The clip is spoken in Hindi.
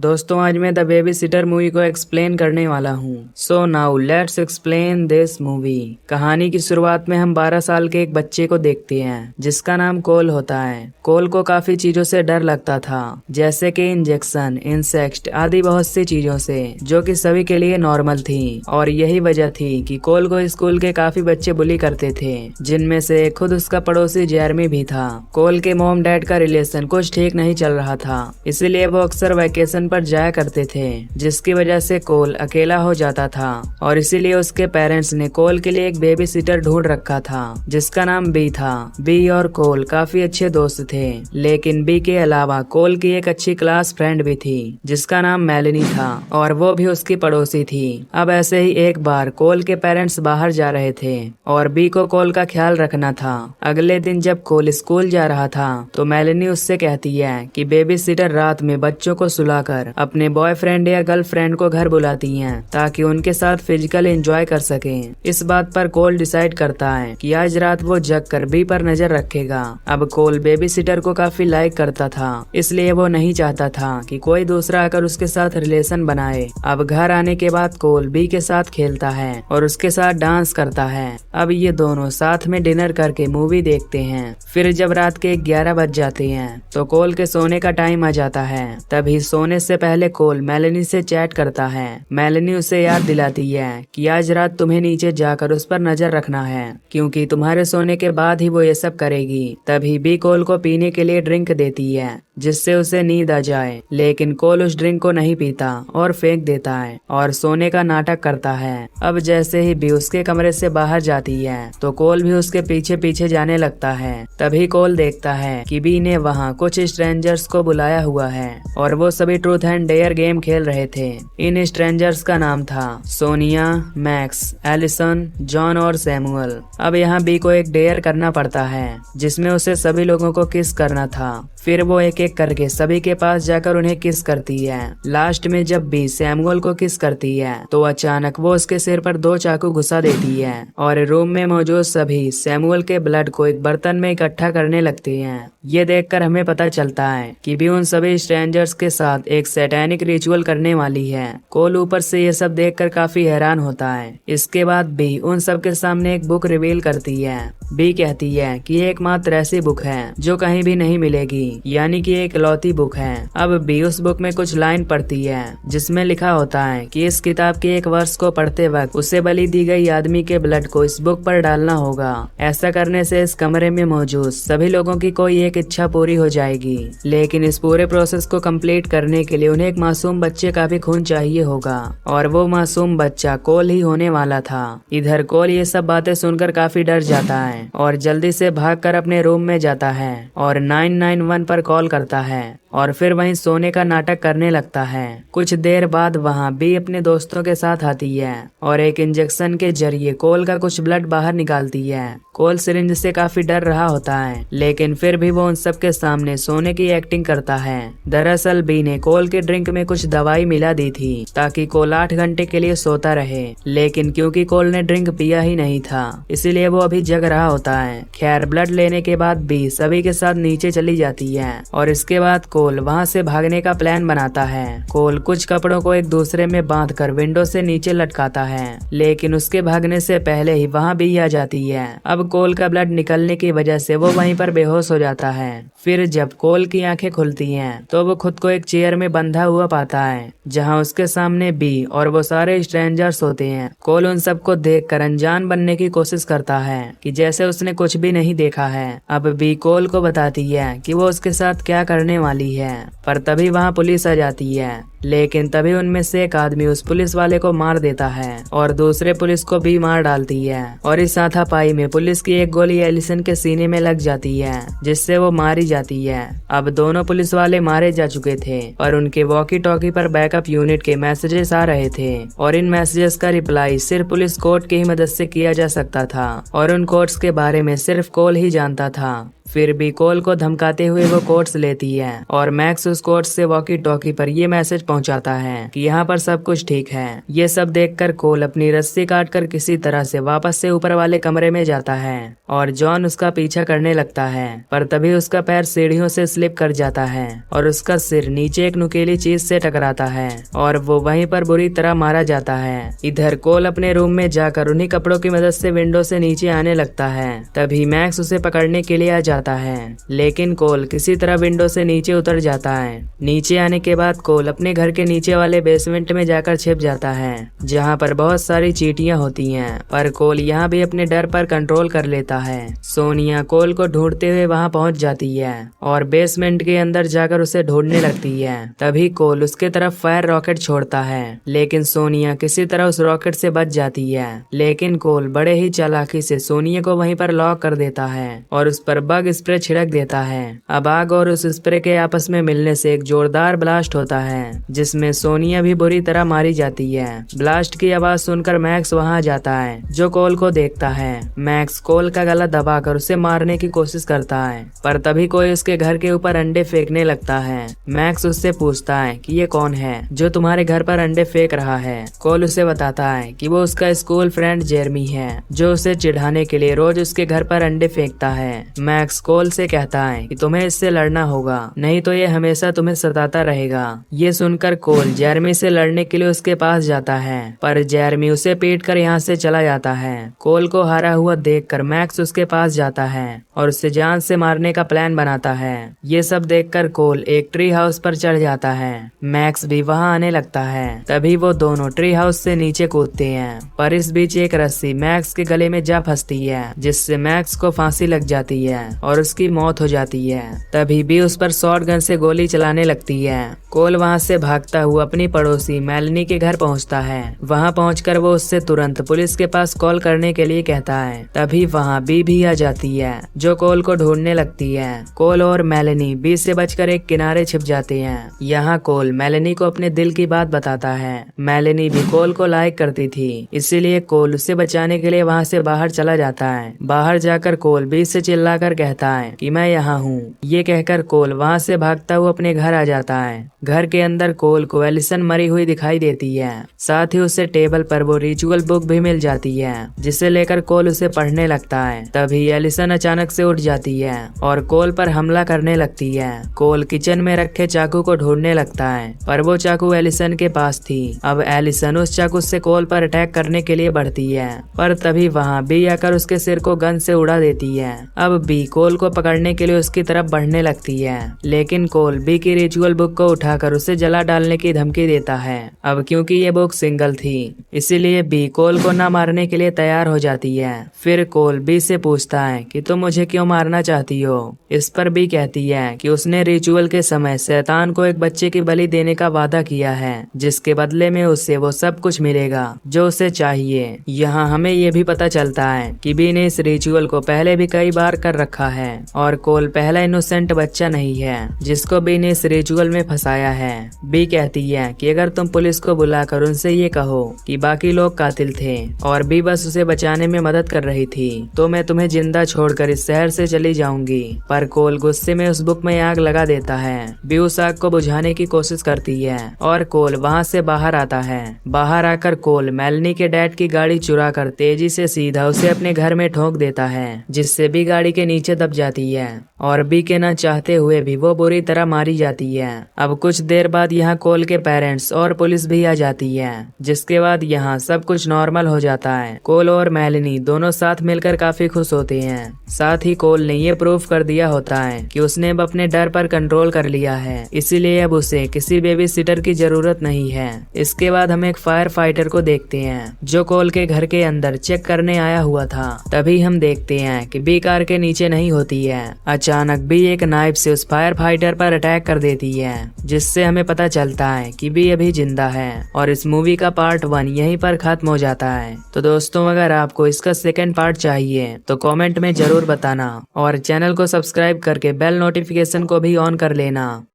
दोस्तों आज मैं द बेबी सिटर मूवी को एक्सप्लेन करने वाला हूँ। So now let's explain this movie. कहानी की शुरुआत में हम 12 साल के एक बच्चे को देखते हैं जिसका नाम कोल होता है। कोल को काफी चीजों से डर लगता था, जैसे कि इंजेक्शन, इंसेक्ट आदि बहुत सी चीजों से, जो कि सभी के लिए नॉर्मल थी। और यही वजह थी कि कोल को स्कूल के काफी बच्चे बुली करते थे, जिनमें से खुद उसका पड़ोसी जेरमी भी था। कोल के मॉम डैड का रिलेशन कुछ ठीक नहीं चल रहा था, इसीलिए वो अक्सर वैकेशन पर जाया करते थे, जिसकी वजह से कोल अकेला हो जाता था। और इसीलिए उसके पेरेंट्स ने कोल के लिए एक बेबी सिटर ढूंढ रखा था जिसका नाम बी था। बी और कोल काफी अच्छे दोस्त थे, लेकिन बी के अलावा कोल की एक अच्छी क्लास फ्रेंड भी थी जिसका नाम मेलेनी था, और वो भी उसकी पड़ोसी थी। अब ऐसे ही एक बार कोल के पेरेंट्स बाहर जा रहे थे और बी को कोल का ख्याल रखना था। अगले दिन जब कोल स्कूल जा रहा था तो मेलेनी उससे कहती है कि बेबी सिटर रात में बच्चों को सुलाकर अपने बॉयफ्रेंड या गर्लफ्रेंड को घर बुलाती हैं ताकि उनके साथ फिजिकल एंजॉय कर सकें। इस बात पर कोल डिसाइड करता है कि आज रात वो जग कर बी पर नजर रखेगा। अब कोल बेबी सिटर को काफी लाइक करता था, इसलिए वो नहीं चाहता था कि कोई दूसरा आकर उसके साथ रिलेशन बनाए। अब घर आने के बाद कोल बी के साथ खेलता है और उसके साथ डांस करता है। अब ये दोनों साथ में डिनर करके मूवी देखते हैं। फिर जब रात के 11 बज जाते हैं तो कोल के सोने का टाइम आ जाता है। तभी सोने से पहले कोल मेलेनी से चैट करता है। मेलेनी उसे याद दिलाती है कि आज रात तुम्हें नीचे जाकर उस पर नजर रखना है, क्योंकि तुम्हारे सोने के बाद ही वो ये सब करेगी। तभी बी कोल को पीने के लिए ड्रिंक देती है जिससे उसे नींद आ जाए, लेकिन कोल उस ड्रिंक को नहीं पीता और फेंक देता है और सोने का नाटक करता है। अब जैसे ही बी उसके कमरे से बाहर जाती है तो कोल भी उसके पीछे पीछे जाने लगता है। तभी कोल देखता है कि बी ने वहाँ कुछ स्ट्रेंजर्स को बुलाया हुआ है और वो सभी ट्रूथ एंड डेयर गेम खेल रहे थे। इन स्ट्रेंजर्स का नाम था सोनिया, मैक्स, एलिसन, जॉन और सैमुअल। अब यहाँ बी को एक डेयर करना पड़ता है जिसमें उसे सभी लोगों को किस करना था। फिर वो एक एक करके सभी के पास जाकर उन्हें किस करती है। लास्ट में जब बी सैमुअल को किस करती है तो अचानक वो उसके सिर पर 2 चाकू घुसा देती है और रूम में मौजूद सभी सैमुअल के ब्लड को एक बर्तन में इकट्ठा करने लगते हैं। ये देखकर हमें पता चलता है कि बी उन सभी स्ट्रेंजर्स के साथ एक सैटेनिक रिचुअल करने वाली है। कोल ऊपर से ये सब देखकर काफी हैरान होता है। इसके बाद बी उन सब के सामने एक बुक रिवील करती है। बी कहती है कि ये एकमात्र ऐसी बुक है जो कहीं भी नहीं मिलेगी, यानी कि एक इकलौती बुक है। अब बी उस बुक में कुछ लाइन पढ़ती है जिसमें लिखा होता है कि इस किताब के एक वर्ष को पढ़ते वक्त उसे बलि दी गई आदमी के ब्लड को इस बुक पर डालना होगा। ऐसा करने से इस कमरे में मौजूद सभी लोगों की कोई एक इच्छा पूरी हो जाएगी, लेकिन इस पूरे प्रोसेस को कंप्लीट करने के लिए उन्हें एक मासूम बच्चे का भी खून चाहिए होगा, और वो मासूम बच्चा कोल ही होने वाला था। इधर कोल ये सब बातें सुनकर काफी डर जाता है और जल्दी से भागकर अपने रूम में जाता है और 991 पर कॉल करता है और फिर वहीं सोने का नाटक करने लगता है। कुछ देर बाद वहां बी अपने दोस्तों के साथ आती है और एक इंजेक्शन के जरिए कोल का कुछ ब्लड बाहर निकालती है। कोल सिरिंज से काफी डर रहा होता है, लेकिन फिर भी वो उन सब के सामने सोने की एक्टिंग करता है। दरअसल बी ने कोल के ड्रिंक में कुछ दवाई मिला दी थी ताकि कोल 8 घंटे के लिए सोता रहे, लेकिन क्योंकि कोल ने ड्रिंक पिया ही नहीं था इसीलिए वो अभी जग रहा होता है। खैर, ब्लड लेने के बाद बी सभी के साथ नीचे चली जाती है और इसके बाद कोल वहां से भागने का प्लान बनाता है। कोल कुछ कपड़ों को एक दूसरे में बांधकर विंडो से नीचे लटकाता है, लेकिन उसके भागने से पहले ही वहां बी आ जाती है। अब कोल का ब्लड निकलने की वजह से वो वहीं पर बेहोश हो जाता है। फिर जब कोल की आंखें खुलती हैं तो वो खुद को एक चेयर में बंधा हुआ पाता है जहां उसके सामने बी और वो सारे स्ट्रेंजर्स होते हैं। कोल उन सबको देखकर अनजान बनने की कोशिश करता है कि जैसे उसने कुछ भी नहीं देखा है। अब बी कोल को बताती है कि वो उसके साथ क्या करने वाली है, पर तभी वहां पुलिस आ जाती है, लेकिन तभी उनमें से एक आदमी उस पुलिस वाले को मार देता है और दूसरे पुलिस को भी मार डालती है। और इस हाथापाई में पुलिस की एक गोली एलिसन के सीने में लग जाती है जिससे वो मारी जाती है। अब दोनों पुलिस वाले मारे जा चुके थे और उनके वॉकी टॉकी पर बैकअप यूनिट के मैसेजेस आ रहे थे और इन मैसेजेस का रिप्लाई सिर्फ पुलिस कोड की ही मदद से किया जा सकता था और उन कोड्स के बारे में सिर्फ कोल ही जानता था। फिर भी कोल को धमकाते हुए वो कोट्स लेती है और मैक्स उस कोट्स से वॉकी टॉकी पर ये मैसेज पहुंचाता है कि यहाँ पर सब कुछ ठीक है। ये सब देखकर कोल अपनी रस्सी काटकर किसी तरह से वापस से ऊपर वाले कमरे में जाता है और जॉन उसका पीछा करने लगता है, पर तभी उसका पैर सीढ़ियों से स्लिप कर जाता है और उसका सिर नीचे एक नुकीली चीज से टकराता है और वो वहीं पर बुरी तरह मारा जाता है। इधर कोल अपने रूम में जाकर उन्हीं कपड़ों की मदद से विंडो से नीचे आने लगता है। तभी मैक्स उसे पकड़ने के लिए आ जाता है, लेकिन कोल किसी तरह विंडो से नीचे उतर जाता है। नीचे आने के बाद कोल अपने घर के नीचे वाले बेसमेंट में जाकर छिप जाता है, जहाँ पर बहुत सारी चींटियां होती हैं, पर कोल यहाँ भी अपने डर पर कंट्रोल कर लेता है। सोनिया कोल को ढूंढते हुए वहाँ पहुँच जाती है और बेसमेंट के अंदर जाकर उसे ढूंढने लगती है। तभी कोल उसके तरफ फायर रॉकेट छोड़ता है, लेकिन सोनिया किसी तरह उस रॉकेट से बच जाती है। लेकिन कोल बड़े ही चालाकी से सोनिया को वहीं पर लॉक कर देता है और उस पर बग स्प्रे छिड़क देता है। अब आग और उस स्प्रे के आपस में मिलने से एक जोरदार ब्लास्ट होता है, जिसमें सोनिया भी बुरी तरह मारी जाती है। ब्लास्ट की आवाज सुनकर मैक्स वहां जाता है, जो कोल को देखता है। मैक्स कोल का गला दबाकर उसे मारने की कोशिश करता है, पर तभी कोई उसके घर के ऊपर अंडे फेंकने लगता है। मैक्स उससे पूछता है कि ये कौन है जो तुम्हारे घर पर अंडे फेंक रहा है। कोल उसे बताता है कि वो उसका स्कूल फ्रेंड जेरमी है, जो उसे चिढ़ाने के लिए रोज उसके घर पर अंडे फेंकता है। मैक्स कोल से कहता है कि तुम्हें इससे लड़ना होगा, नहीं तो ये हमेशा तुम्हें सताता रहेगा। ये सुनकर कोल जेरमी से लड़ने के लिए उसके पास जाता है, पर जेरमी उसे पीट कर यहाँ से चला जाता है। कोल को हारा हुआ देखकर मैक्स उसके पास जाता है और उसे जान से मारने का प्लान बनाता है। ये सब देखकर कोल एक ट्री हाउस पर चढ़ जाता है। मैक्स भी वहाँ आने लगता है। तभी वो दोनों ट्री हाउस से नीचे कूदते हैं, पर इस बीच एक रस्सी मैक्स के गले में जा फंसती है, जिससे मैक्स को फांसी लग जाती है और उसकी मौत हो जाती है। तभी भी उस पर शॉट गन से गोली चलाने लगती है। कोल वहाँ से भागता हुआ अपनी पड़ोसी मेलनी के घर पहुँचता है। वहाँ पहुँचकर वो उससे तुरंत पुलिस के पास कॉल करने के लिए कहता है। तभी वहाँ बी भी आ जाती है, जो कोल को ढूंढने लगती है। कोल और मेलनी बी से बचकर एक किनारे छिप जाते हैं। यहाँ कोल मेलनी को अपने दिल की बात बताता है। मेलनी भी कोल को लाइक करती थी, इसीलिए कोल उसे बचाने के लिए वहाँ से बाहर चला जाता है। बाहर जाकर कोल बी से चिल्लाकर कहता है कि मैं यहाँ हूँ। ये कहकर कोल वहाँ से भागता हुआ अपने घर आ जाता है। घर के अंदर कोल को एलिसन मरी हुई दिखाई देती है। साथ ही उसे टेबल पर वो रिचुअल बुक भी मिल जाती है, जिसे लेकर कोल उसे पढ़ने लगता है। तभी एलिसन अचानक से उठ जाती है और कोल पर हमला करने लगती है। कोल किचन में रखे चाकू को ढूंढने लगता है, पर वो चाकू एलिसन के पास थी। अब एलिसन उस चाकू से कोल पर अटैक करने के लिए बढ़ती है, पर तभी वहाँ बी आकर उसके सिर को गन से उड़ा देती है। अब बी कोल को पकड़ने के लिए उसकी तरफ बढ़ने लगती है, लेकिन कोल बी की रिचुअल बुक को उठाकर उसे जला डालने की धमकी देता है। अब क्योंकि ये बुक सिंगल थी, इसीलिए बी कोल को न मारने के लिए तैयार हो जाती है। फिर कोल बी से पूछता है कि तुम मुझे क्यों मारना चाहती हो। इस पर बी कहती है कि उसने रिचुअल के समय शैतान को एक बच्चे की बलि देने का वादा किया है, जिसके बदले में उसे वो सब कुछ मिलेगा जो उसे चाहिए। यहाँ हमें ये भी पता चलता है कि बी ने इस रिचुअल को पहले भी कई बार कर रखा है और कोल पहला इनोसेंट बच्चा नहीं है जिसको बी ने इस रिचुअल में फंसाया है। बी कहती है कि अगर तुम पुलिस को बुलाकर उनसे ये कहो कि बाकी लोग कातिल थे और बी बस उसे बचाने में मदद कर रही थी, तो मैं तुम्हें जिंदा छोड़कर इस शहर से चली जाऊंगी। पर कोल गुस्से में उस बुक में आग लगा देता है। बी उस आग को बुझाने की कोशिश करती है और कोल वहाँ से बाहर आता है। बाहर आकर कोल मेलनी के डैड की गाड़ी चुरा कर तेजी से सीधा उसे अपने घर में ठोक देता है, जिससे बी गाड़ी के नीचे दब जाती है और बी के न चाहते हुए भी वो बुरी तरह मारी जाती है। अब कुछ देर बाद यहाँ कोल के पेरेंट्स और पुलिस भी आ जाती है, जिसके बाद यहाँ सब कुछ नॉर्मल हो जाता है। कोल और मेलनी दोनों साथ मिलकर काफी खुश होते हैं। साथ ही कोल ने ये प्रूफ कर दिया होता है कि उसने अब अपने डर पर कंट्रोल कर लिया है, इसीलिए अब उसे किसी बेबी सिटर की जरूरत नहीं है। इसके बाद हम एक फायर फाइटर को देखते हैं, जो कोल के घर के अंदर चेक करने आया हुआ था। तभी हम देखते हैं कि बी कार के नीचे नहीं होती है। अचानक बी एक नाइफ से उस फायर फाइटर पर अटैक कर देती है, जिससे हमें पता चलता है कि बी अभी जिंदा है। और इस मूवी का पार्ट 1 यहीं पर खत्म हो जाता है। तो दोस्तों, अगर आपको इसका सेकंड पार्ट चाहिए तो कमेंट में जरूर बताना और चैनल को सब्सक्राइब करके बेल नोटिफिकेशन को भी ऑन कर लेना।